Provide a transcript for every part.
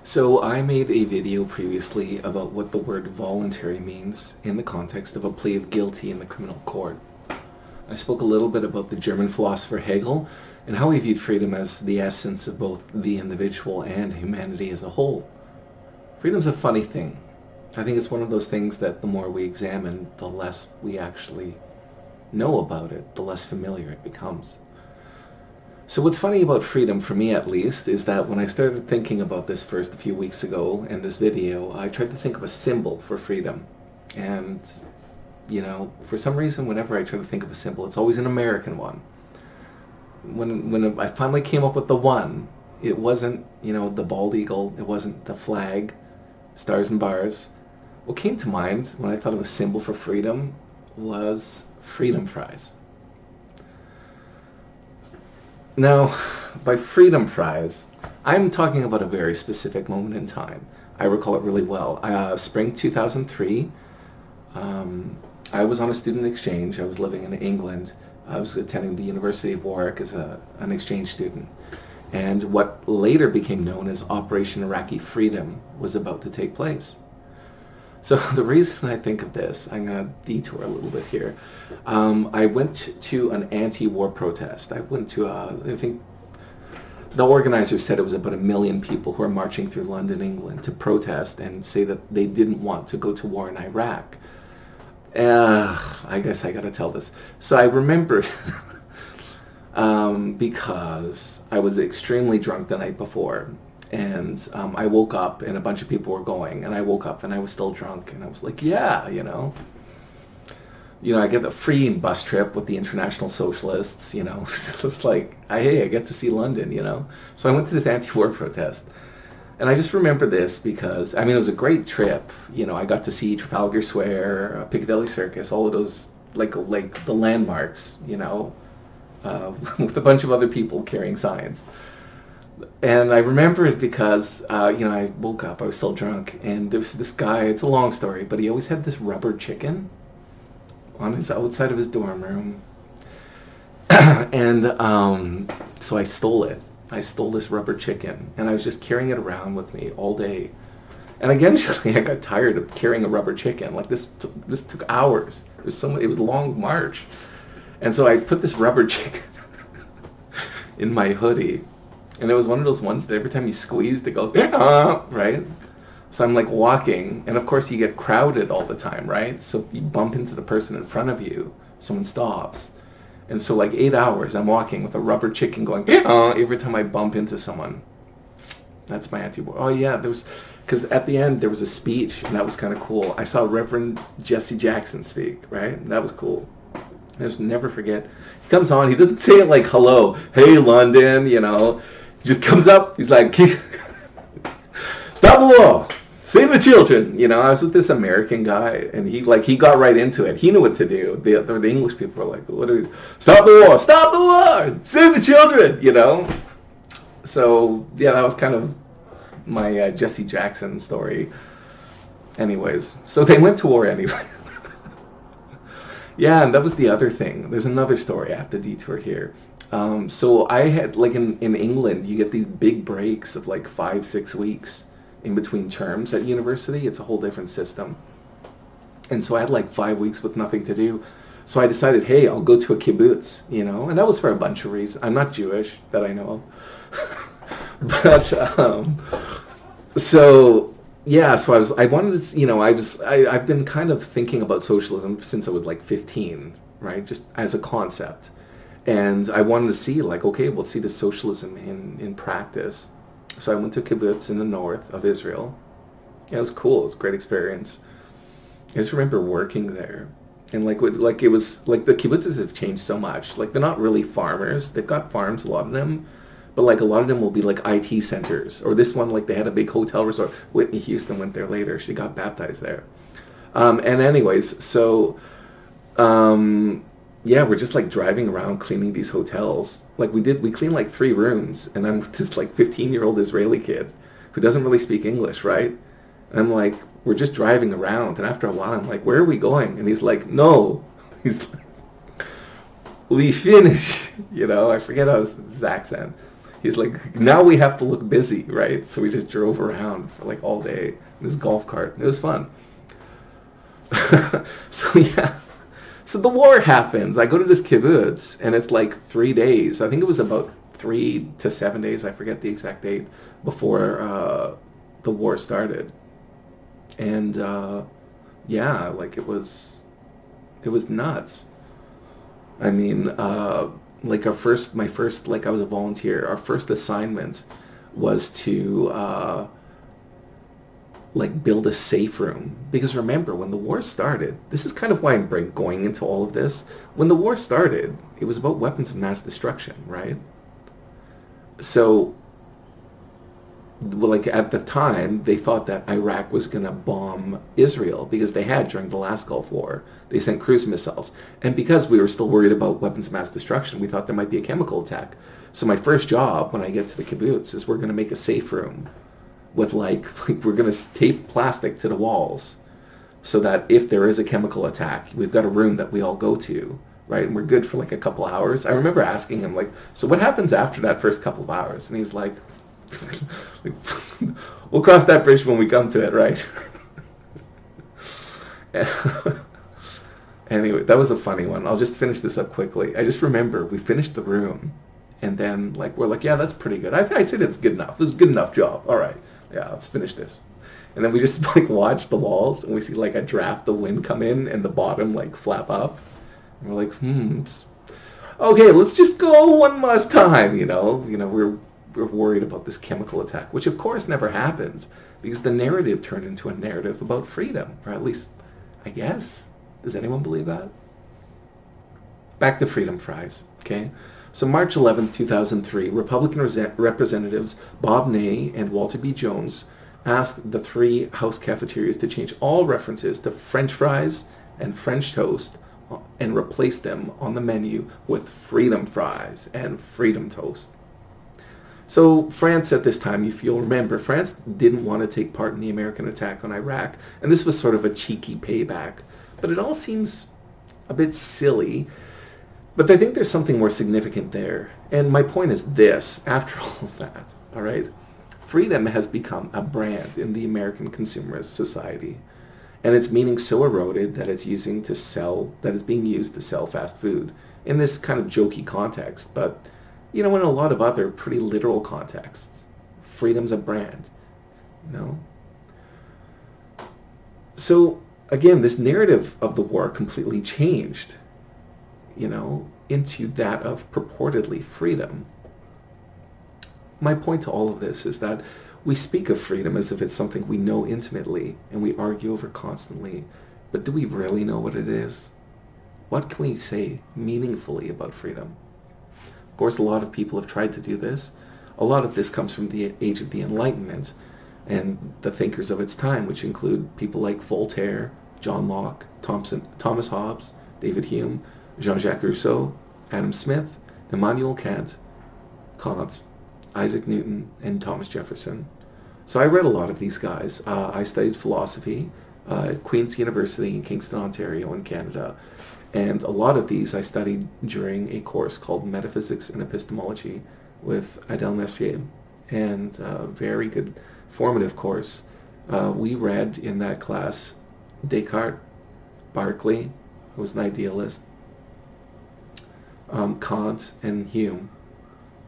So I made a video previously about what the word voluntary means in the context of a plea of guilty in the criminal court. I spoke a little bit about the German philosopher Hegel and how he viewed freedom as the essence of both the individual and humanity as a whole. Freedom's a funny thing. I think it's one of those things that the more we examine, the less we actually know about it, the less familiar it becomes. So what's funny about freedom, for me at least, is that when I started thinking about this first a few weeks ago in this video, I tried to think of a symbol for freedom. And, for some reason, whenever I try to think of a symbol, it's always an American one. When I finally came up with the one, it wasn't, the bald eagle, it wasn't the flag, stars and bars. What came to mind when I thought of a symbol for freedom was freedom fries. Now, by freedom fries, I'm talking about a very specific moment in time. I recall it really well. Spring 2003, I was on a student exchange. I was living in England. I was attending the University of Warwick as an exchange student. And what later became known as Operation Iraqi Freedom was about to take place. So the reason I think of this, I'm going to detour a little bit here. I went to an anti-war protest. I went to, I think the organizers said it was about 1 million people who are marching through London, England to protest and say that they didn't want to go to war in Iraq. I guess I got to tell this. So I remember because I was extremely drunk the night before. And I woke up and a bunch of people were going, and I woke up and I was still drunk, and I was like, yeah, I get the free bus trip with the International Socialists, it's just like, hey, I get to see London, So I went to this anti-war protest, and I just remember this because, it was a great trip, I got to see Trafalgar Square, Piccadilly Circus, all of those, like the landmarks, with a bunch of other people carrying signs. And I remember it because, I woke up, I was still drunk, and there was this guy, it's a long story, but he always had this rubber chicken on his outside of his dorm room. And so I stole it. I stole this rubber chicken, and I was just carrying it around with me all day. And eventually I got tired of carrying a rubber chicken. Like this took hours. It was a long march. And so I put this rubber chicken in my hoodie. And it was one of those ones that every time you squeezed, it goes, right? So I'm like walking, and of course you get crowded all the time, right? So you bump into the person in front of you, someone stops. And so like 8 hours, I'm walking with a rubber chicken going, every time I bump into someone. That's my anti-war. Oh yeah, because at the end there was a speech, and that was kind of cool. I saw Reverend Jesse Jackson speak, right? That was cool. I just never forget. He comes on, he doesn't say it like, hello, hey London, He just comes up, he's like, stop the war, save the children. I was with this American guy, and he got right into it. He knew what to do. The English people were like, stop the war, save the children, So, yeah, that was kind of my Jesse Jackson story. Anyways, so they went to war anyway. Yeah, and that was the other thing. There's another story I have to detour here. So I had, like in England, you get these big breaks of like 5-6 weeks in between terms at university. It's a whole different system. And so I had like 5 weeks with nothing to do. So I decided, hey, I'll go to a kibbutz, and that was for a bunch of reasons. I'm not Jewish that I know of. But, so I've been kind of thinking about socialism since I was like 15, right? Just as a concept. And I wanted to see, like, okay, we'll see the socialism in practice. So I went to a kibbutz in the north of Israel. Yeah, it was cool. It was a great experience. I just remember working there. And it was like the kibbutzes have changed so much. Like, they're not really farmers. They've got farms, a lot of them. But like a lot of them will be like IT centers. Or this one, like they had a big hotel resort. Whitney Houston went there later. She got baptized there. And anyways, so... yeah, we're just like driving around cleaning these hotels. Like we cleaned like 3 rooms, and I'm with this like 15-year-old Israeli kid who doesn't really speak English, right? And I'm like, we're just driving around, and after a while I'm like, where are we going? And he's like, no. He's like, we finish. I forget how his accent. he's like, now we have to look busy, right? So we just drove around for like all day in this golf cart. It was fun. So yeah. So the war happens. I go to this kibbutz, and it's like 3 days. I think it was about 3 to 7 days. I forget the exact date before the war started. And yeah, like it was nuts. I mean, like my first, like I was a volunteer. Our first assignment was to like build a safe room, because remember, when the war started, this is kind of why I'm going into all of this. When the war started, it was about weapons of mass destruction, right? So, like at the time, they thought that Iraq was going to bomb Israel, because they had during the last Gulf War. They sent cruise missiles. And because we were still worried about weapons of mass destruction, we thought there might be a chemical attack. So my first job when I get to the kibbutz is we're going to make a safe room with like we're going to tape plastic to the walls so that if there is a chemical attack, we've got a room that we all go to, right? And we're good for like a couple hours. I remember asking him, like, so what happens after that first couple of hours? And he's like, we'll cross that bridge when we come to it, right? Anyway, that was a funny one. I'll just finish this up quickly. I just remember we finished the room, and then like we're like, yeah, that's pretty good. I'd say that's good enough. This is a good enough job. All right, yeah, let's finish this. And then we just like watch the walls, and we see like a draft of wind come in and the bottom like flap up. And we're like, okay, let's just go one last time. We're worried about this chemical attack, which of course never happened, because the narrative turned into a narrative about freedom, or at least, I guess. Does anyone believe that? Back to freedom fries, okay? So March 11, 2003, Republican representatives Bob Ney and Walter B. Jones asked the 3 House cafeterias to change all references to French fries and French toast and replace them on the menu with freedom fries and freedom toast. So France at this time, if you'll remember, France didn't want to take part in the American attack on Iraq, and this was sort of a cheeky payback. But it all seems a bit silly. But I think there's something more significant there. And my point is this, after all of that, all right? Freedom has become a brand in the American consumerist society. And its meaning so eroded that it's being used to sell fast food in this kind of jokey context. But, in a lot of other pretty literal contexts, freedom's a brand, So, again, this narrative of the war completely changed, into that of purportedly freedom. My point to all of this is that we speak of freedom as if it's something we know intimately and we argue over constantly, but do we really know what it is? What can we say meaningfully about freedom? Of course, a lot of people have tried to do this. A lot of this comes from the age of the Enlightenment and the thinkers of its time, which include people like Voltaire, John Locke, Thomas Hobbes, David Hume, Jean-Jacques Rousseau, Adam Smith, Immanuel Kant, Isaac Newton, and Thomas Jefferson. So I read a lot of these guys. I studied philosophy at Queen's University in Kingston, Ontario in Canada. And a lot of these I studied during a course called Metaphysics and Epistemology with Adèle Mercier. And a very good formative course. We read in that class Descartes, Berkeley, who was an idealist, Kant, and Hume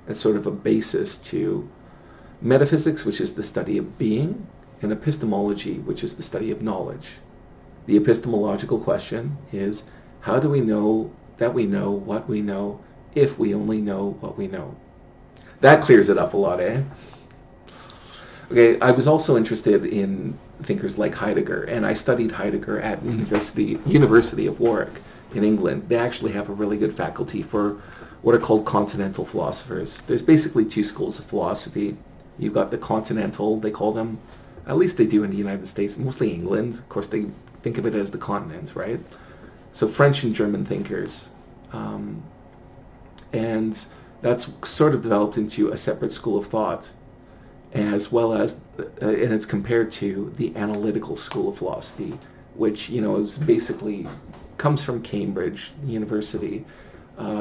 as sort of a basis to metaphysics, which is the study of being, and epistemology, which is the study of knowledge. The epistemological question is, how do we know that we know what we know if we only know what we know? That clears it up a lot, eh? Okay, I was also interested in thinkers like Heidegger, and I studied Heidegger at University of Warwick in England. They actually have a really good faculty for what are called continental philosophers. There's basically 2 schools of philosophy. You've got the continental, they call them, at least they do in the United States, mostly England. Of course, they think of it as the continent, right? So French and German thinkers. And that's sort of developed into a separate school of thought, as well as, and it's compared to the analytical school of philosophy, which, is basically, comes from Cambridge University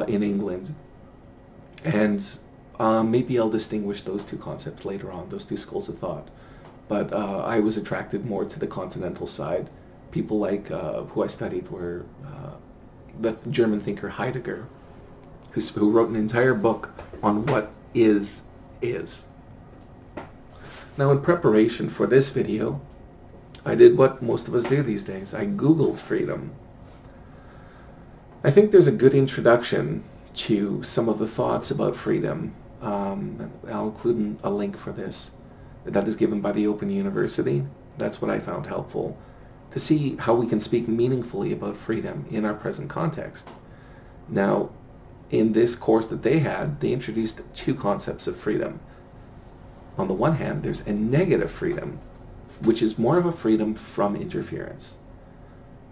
in England. And Maybe I'll distinguish those two concepts later on, those two schools of thought. But I was attracted more to the continental side. People like who I studied were the German thinker Heidegger, who wrote an entire book on what is. Now, in preparation for this video, I did what most of us do these days. I Googled freedom. I think there's a good introduction to some of the thoughts about freedom. I'll include a link for this that is given by the Open University. That's what I found helpful to see how we can speak meaningfully about freedom in our present context. Now, in this course that they had, they introduced two concepts of freedom. On the one hand, there's a negative freedom, which is more of a freedom from interference.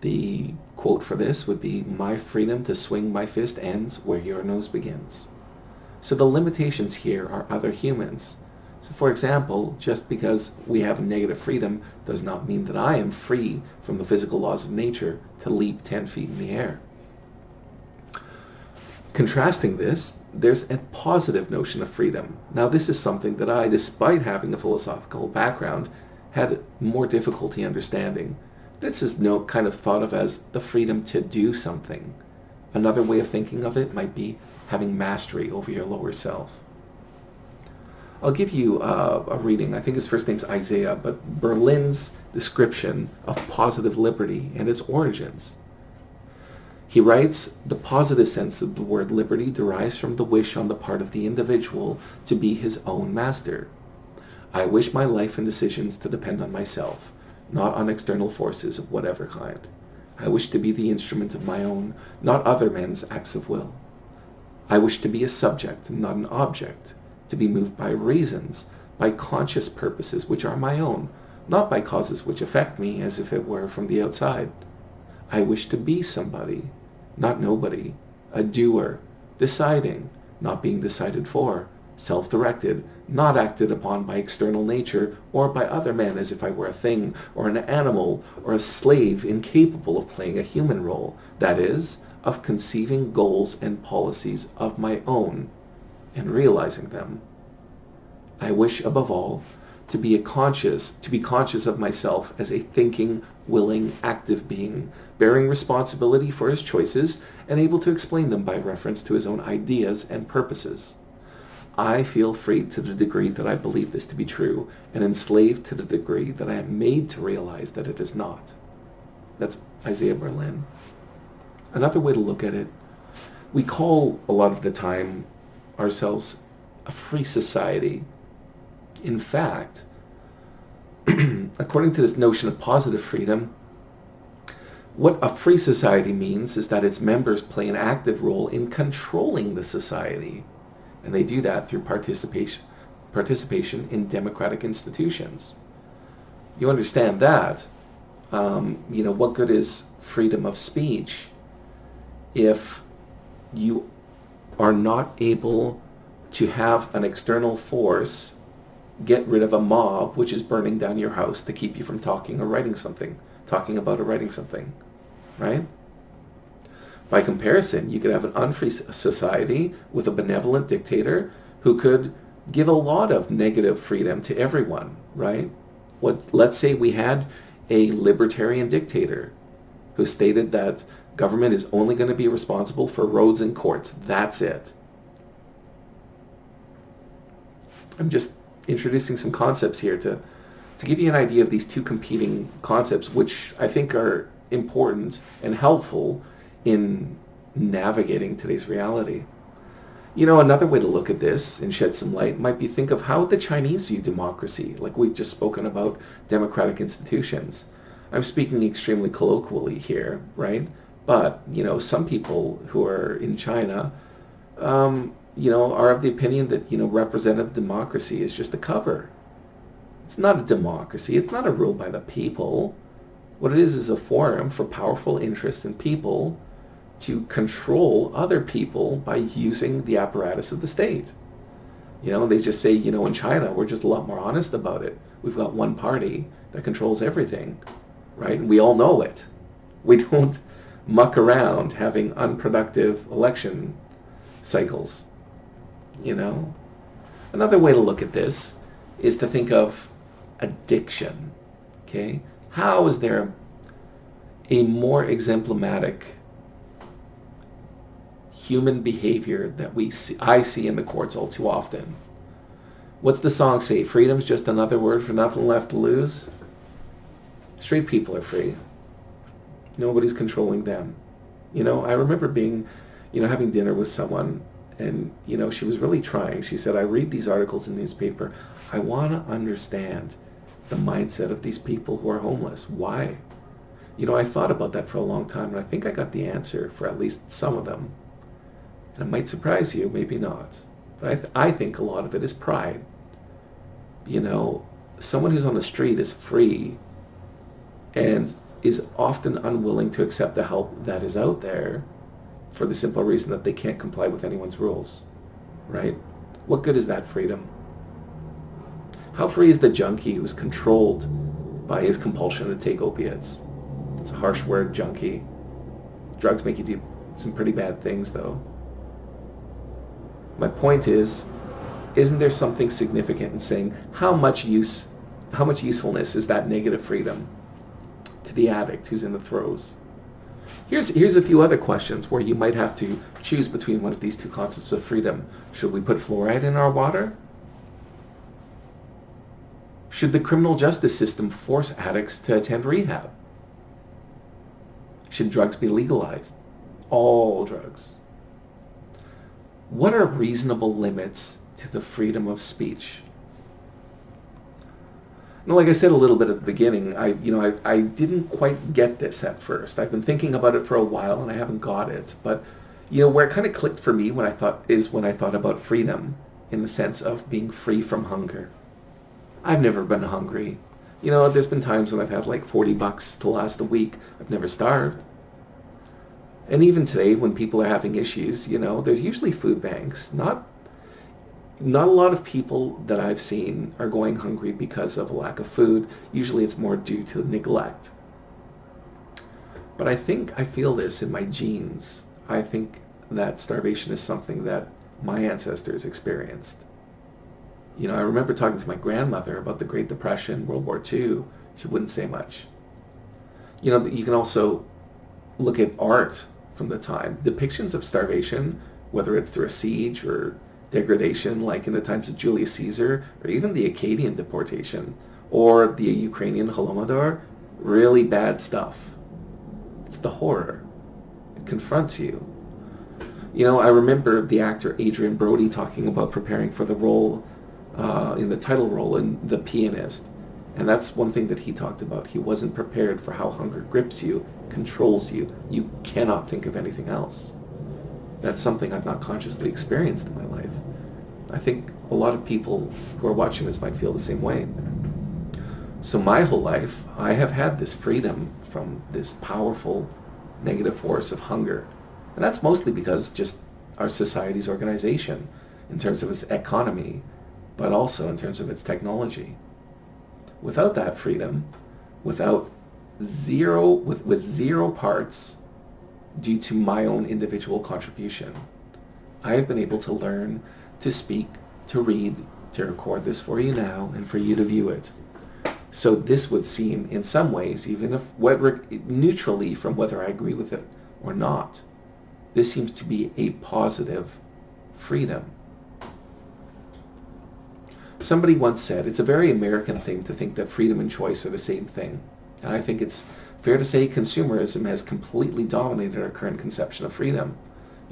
The quote for this would be, "My freedom to swing my fist ends where your nose begins." So the limitations here are other humans. So for example, just because we have negative freedom does not mean that I am free from the physical laws of nature to leap 10 feet in the air. Contrasting this, there's a positive notion of freedom. Now this is something that I, despite having a philosophical background, had more difficulty understanding. This is kind of thought of as the freedom to do something. Another way of thinking of it might be having mastery over your lower self. I'll give you a reading. I think his first name's Isaiah, but Berlin's description of positive liberty and its origins. He writes, "The positive sense of the word liberty derives from the wish on the part of the individual to be his own master. I wish my life and decisions to depend on myself, not on external forces of whatever kind. I wish to be the instrument of my own, not other men's acts of will. I wish to be a subject, not an object, to be moved by reasons, by conscious purposes which are my own, not by causes which affect me as if it were from the outside. I wish to be somebody, not nobody, a doer, deciding, not being decided for, self-directed, not acted upon by external nature or by other men as if I were a thing or an animal or a slave incapable of playing a human role, that is, of conceiving goals and policies of my own and realizing them. I wish above all to be conscious of myself as a thinking, willing, active being, bearing responsibility for his choices and able to explain them by reference to his own ideas and purposes. I feel free to the degree that I believe this to be true, and enslaved to the degree that I am made to realize that it is not." That's Isaiah Berlin. Another way to look at it, we call a lot of the time ourselves a free society. In fact, according to this notion of positive freedom, what a free society means is that its members play an active role in controlling the society. And they do that through participation in democratic institutions. You understand that. What good is freedom of speech if you are not able to have an external force get rid of a mob which is burning down your house to keep you from talking about or writing something, right? By comparison, you could have an unfree society with a benevolent dictator who could give a lot of negative freedom to everyone, right? Let's say we had a libertarian dictator who stated that government is only going to be responsible for roads and courts. That's it. I'm just introducing some concepts here to give you an idea of these two competing concepts, which I think are important and helpful in navigating today's reality. Another way to look at this and shed some light might be think of how the Chinese view democracy, like we've just spoken about democratic institutions. I'm speaking extremely colloquially here, right? But, some people who are in China, are of the opinion that, representative democracy is just a cover. It's not a democracy. It's not a rule by the people. What it is a forum for powerful interests and people to control other people by using the apparatus of the state. They just say, in China, we're just a lot more honest about it. We've got one party that controls everything, right? And we all know it. We don't muck around having unproductive election cycles, Another way to look at this is to think of addiction. Okay? How is there a more exemplamatic human behavior that I see in the courts all too often? What's the song say? Freedom's just another word for nothing left to lose. Straight people are free. Nobody's controlling them. I remember being, having dinner with someone, and, she was really trying. She said, I read these articles in the newspaper. I want to understand the mindset of these people who are homeless. Why? I thought about that for a long time, and I think I got the answer for at least some of them. And it might surprise you, maybe not. But I think a lot of it is pride. Someone who's on the street is free and is often unwilling to accept the help that is out there for the simple reason that they can't comply with anyone's rules, right? What good is that freedom? How free is the junkie who's controlled by his compulsion to take opiates? It's a harsh word, junkie. Drugs make you do some pretty bad things, though. My point is, isn't there something significant in saying how much usefulness is that negative freedom to the addict who's in the throes? Here's a few other questions where you might have to choose between one of these two concepts of freedom. Should we put fluoride in our water? Should the criminal justice system force addicts to attend rehab? Should drugs be legalized? All drugs. What are reasonable limits to the freedom of speech? Now, like I said a little bit at the beginning, I didn't quite get this at first. I've been thinking about it for a while and I haven't got it. But where it kind of clicked for me when I thought about freedom in the sense of being free from hunger. I've never been hungry. There's been times when I've had like $40 to last a week. I've never starved. And even today, when people are having issues, there's usually food banks. Not a lot of people that I've seen are going hungry because of a lack of food. Usually it's more due to neglect. But I think I feel this in my genes. I think that starvation is something that my ancestors experienced. I remember talking to my grandmother about the Great Depression, World War II. She wouldn't say much. You can also look at art from the time. Depictions of starvation, whether it's through a siege or degradation, like in the times of Julius Caesar, or even the Acadian deportation, or the Ukrainian Holodomor, really bad stuff. It's the horror. It confronts you. I remember the actor Adrian Brody talking about preparing for the role, in the title role in The Pianist. And that's one thing that he talked about. He wasn't prepared for how hunger grips you, controls you. You cannot think of anything else. That's something I've not consciously experienced in my life. I think a lot of people who are watching this might feel the same way. So my whole life, I have had this freedom from this powerful negative force of hunger. And that's mostly because just our society's organization, in terms of its economy, but also in terms of its technology. Without that freedom, with zero parts due to my own individual contribution, I have been able to learn, to speak, to read, to record this for you now, and for you to view it. So this would seem, in some ways, even if neutrally from whether I agree with it or not, this seems to be a positive freedom. Somebody once said, it's a very American thing to think that freedom and choice are the same thing. And I think it's fair to say consumerism has completely dominated our current conception of freedom.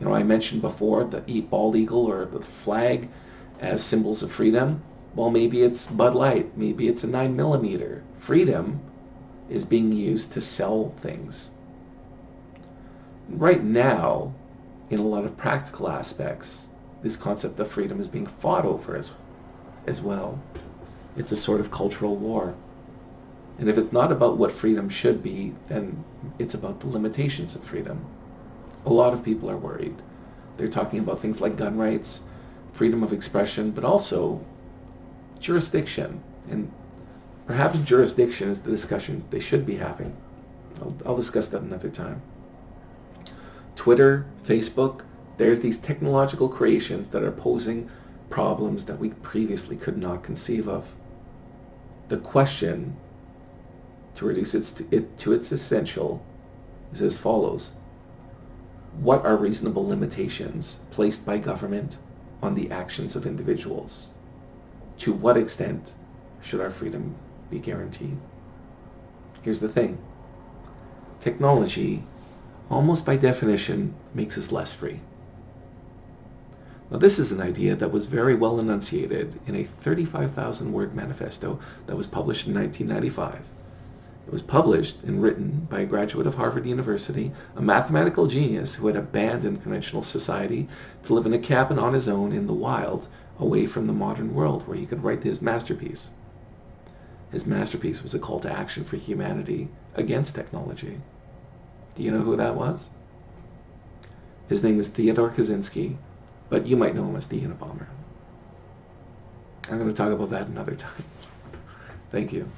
I mentioned before the bald eagle or the flag as symbols of freedom. Well, maybe it's Bud Light, maybe it's a 9mm. Freedom is being used to sell things. Right now, in a lot of practical aspects, this concept of freedom is being fought over as well. It's a sort of cultural war. And if it's not about what freedom should be, then it's about the limitations of freedom. A lot of people are worried. They're talking about things like gun rights, freedom of expression, but also jurisdiction. And perhaps jurisdiction is the discussion they should be having. I'll discuss that another time. Twitter, Facebook, there's these technological creations that are posing problems that we previously could not conceive of. The question, to reduce it to its essential, is as follows. What are reasonable limitations placed by government on the actions of individuals? To what extent should our freedom be guaranteed? Here's the thing. Technology, almost by definition, makes us less free. Now, this is an idea that was very well enunciated in a 35,000-word manifesto that was published in 1995. It was published and written by a graduate of Harvard University, a mathematical genius who had abandoned conventional society to live in a cabin on his own in the wild, away from the modern world, where he could write his masterpiece. His masterpiece was a call to action for humanity against technology. Do you know who that was? His name is Theodore Kaczynski, but you might know him as the Unabomber. I'm going to talk about that another time. Thank you.